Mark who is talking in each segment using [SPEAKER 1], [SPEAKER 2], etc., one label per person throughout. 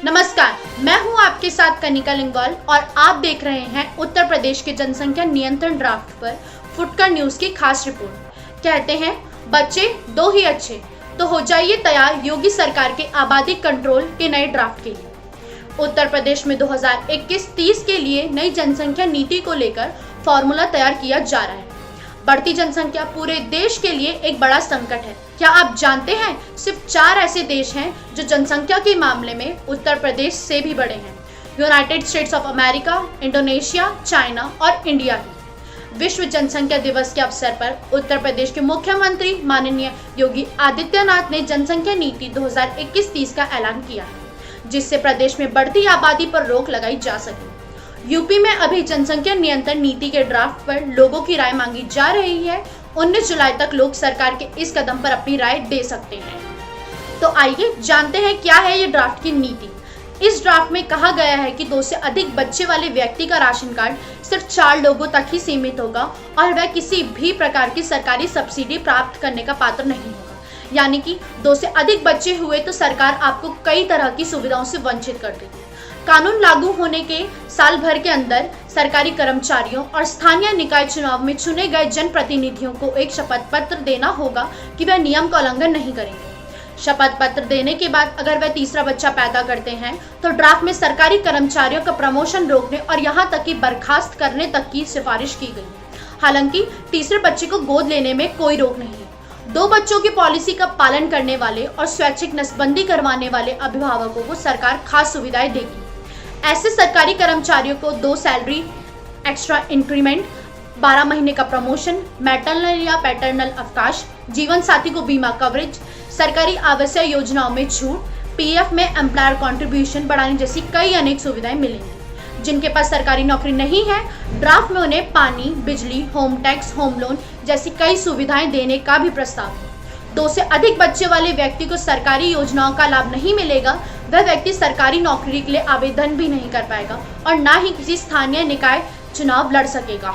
[SPEAKER 1] नमस्कार, मैं हूं आपके साथ कनिका लिंगवाल और आप देख रहे हैं उत्तर प्रदेश के जनसंख्या नियंत्रण ड्राफ्ट पर फुटकर न्यूज की खास रिपोर्ट। कहते हैं बच्चे दो ही अच्छे, तो हो जाइए तैयार योगी सरकार के आबादी कंट्रोल के नए ड्राफ्ट के लिए। उत्तर प्रदेश में 2021-30 के लिए नई जनसंख्या नीति को लेकर फॉर्मूला तैयार किया जा रहा है। बढ़ती जनसंख्या पूरे देश के लिए एक बड़ा संकट है। क्या आप जानते हैं सिर्फ 4 ऐसे देश हैं जो जनसंख्या के मामले में उत्तर प्रदेश से भी बड़े हैं? United states of America, Indonesia, China और इंडिया ही। विश्व जनसंख्या दिवस के अवसर पर उत्तर प्रदेश के मुख्यमंत्री माननीय योगी आदित्यनाथ ने जनसंख्या नीति 2021-30 का ऐलान किया है, जिससे प्रदेश में बढ़ती आबादी पर रोक लगाई जा सके। यूपी में अभी जनसंख्या नियंत्रण नीति के ड्राफ्ट पर लोगों की राय मांगी जा रही है। 19 जुलाई तक लोग सरकार के इस कदम पर अपनी राय दे सकते हैं। तो आइए जानते हैं क्या है ये ड्राफ्ट की नीति। इस ड्राफ्ट में कहा गया है कि 2 से अधिक बच्चे वाले व्यक्ति का राशन कार्ड सिर्फ 4 लोगों तक ही सीमित होगा और वह किसी भी प्रकार की सरकारी सब्सिडी प्राप्त करने का पात्र नहीं होगा। यानी कि 2 से अधिक बच्चे हुए तो सरकार आपको कई तरह की सुविधाओं से वंचित कर देगी। कानून लागू होने के साल भर के अंदर सरकारी कर्मचारियों और स्थानीय निकाय चुनाव में चुने गए जनप्रतिनिधियों को एक शपथ पत्र देना होगा कि वह नियम का उल्लंघन नहीं करेंगे। शपथ पत्र देने के बाद अगर वह तीसरा बच्चा पैदा करते हैं तो ड्राफ्ट में सरकारी कर्मचारियों का प्रमोशन रोकने और यहाँ तक कि बर्खास्त करने तक की सिफारिश की गई। हालांकि तीसरे बच्चे को गोद लेने में कोई रोक नहीं है। 2 बच्चों की पॉलिसी का पालन करने वाले और स्वैच्छिक नसबंदी करवाने वाले अभिभावकों को सरकार खास सुविधाएं देगी। ऐसे सरकारी कर्मचारियों को 2 सैलरी एक्स्ट्रा इंक्रीमेंट, 12 महीने का प्रमोशन, मैटरनल या पैटर्नल अवकाश, जीवन साथी को बीमा कवरेज, सरकारी आवासीय योजनाओं में छूट, पीएफ में एम्प्लॉयर कंट्रीब्यूशन बढ़ाने जैसी कई अनेक सुविधाएं मिलेंगी। जिनके पास सरकारी नौकरी नहीं है, ड्राफ्ट में उन्हें पानी, बिजली, होम टैक्स, होम लोन जैसी कई सुविधाएं देने का भी प्रस्ताव है। 2 से अधिक बच्चे वाले व्यक्ति को सरकारी योजनाओं का लाभ नहीं मिलेगा। वह व्यक्ति सरकारी नौकरी के लिए आवेदन भी नहीं कर पाएगा और ना ही किसी स्थानीय निकाय चुनाव लड़ सकेगा।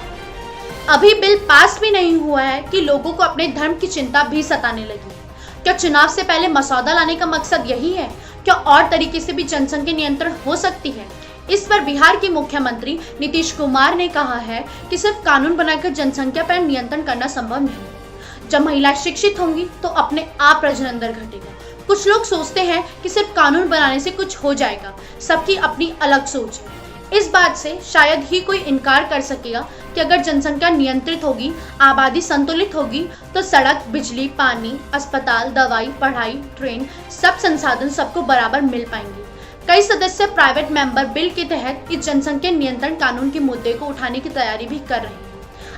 [SPEAKER 1] अभी बिल पास भी नहीं हुआ है कि लोगों को अपने धर्म की चिंता भी सताने लगी। क्या चुनाव से पहले मसौदा लाने का मकसद यही है? क्या और तरीके से भी जनसंख्या नियंत्रण हो सकती है? इस पर बिहार के मुख्यमंत्री नीतीश कुमार ने कहा है कि सिर्फ कानून बनाकर जनसंख्या पर नियंत्रण करना संभव नहीं। जब महिलाएं शिक्षित होंगी तो अपने आप प्रजनन दर घटेगा। कुछ लोग सोचते हैं कि सिर्फ कानून बनाने से कुछ हो जाएगा। सबकी अपनी अलग सोच है। इस बात से शायद ही कोई इनकार कर सकेगा कि अगर जनसंख्या नियंत्रित होगी, आबादी संतुलित होगी तो सड़क, बिजली, पानी, अस्पताल, दवाई, पढ़ाई, ट्रेन, सब संसाधन सबको बराबर मिल पाएंगे। कई सदस्य प्राइवेट मेंबर बिल के तहत इस जनसंख्या नियंत्रण कानून के मुद्दे को उठाने की तैयारी भी कर रहे हैं।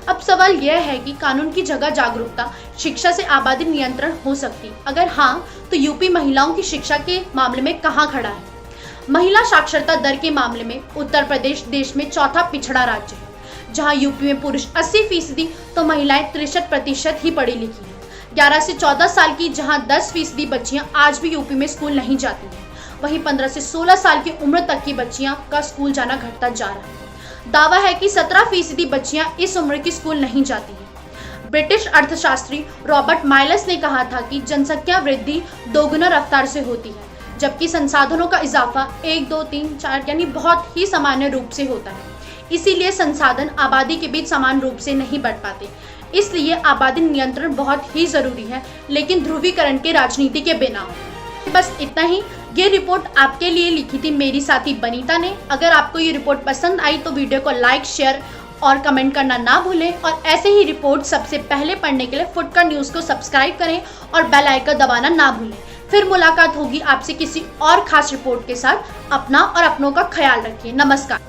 [SPEAKER 1] अब सवाल यह है कि कानून की जगह जागरूकता, शिक्षा से आबादी नियंत्रण हो सकती? अगर हाँ, तो यूपी महिलाओं की शिक्षा के मामले में कहाँ खड़ा है? महिला साक्षरता दर के मामले में उत्तर प्रदेश देश में चौथा पिछड़ा राज्य है, जहाँ यूपी में पुरुष 80% तो महिलाएं 63% ही पढ़ी लिखी हैं। 11 से 14 साल की जहाँ 10% बच्चियां आज भी यूपी में स्कूल नहीं जाती हैं, वहीं 15 से 16 साल की उम्र तक की बच्चियां का स्कूल जाना घटता जा रहा है। दावा है कि 17% बच्चियां इस उम्र की स्कूल नहीं जाती हैं। ब्रिटिश अर्थशास्त्री रॉबर्ट माइलस ने कहा था कि जनसंख्या वृद्धि दोगुना रफ्तार से होती है, जबकि संसाधनों का इजाफा 1, 2, 3, 4 यानी बहुत ही सामान्य रूप से होता है। इसीलिए संसाधन आबादी के बीच समान रूप से नहीं बढ़ पाते। इसलिए आबादी नियंत्रण बहुत ही जरूरी है, लेकिन ध्रुवीकरण के राजनीति के बिना। बस इतना ही। ये रिपोर्ट आपके लिए लिखी थी मेरी साथी बनीता ने। अगर आपको ये रिपोर्ट पसंद आई तो वीडियो को लाइक, शेयर और कमेंट करना ना भूलें और ऐसे ही रिपोर्ट सबसे पहले पढ़ने के लिए फुटकर न्यूज़ को सब्सक्राइब करें और बेल आइकन दबाना ना भूलें। फिर मुलाकात होगी आपसे किसी और खास रिपोर्ट के साथ। अपना और अपनों का ख्याल रखिए। नमस्कार।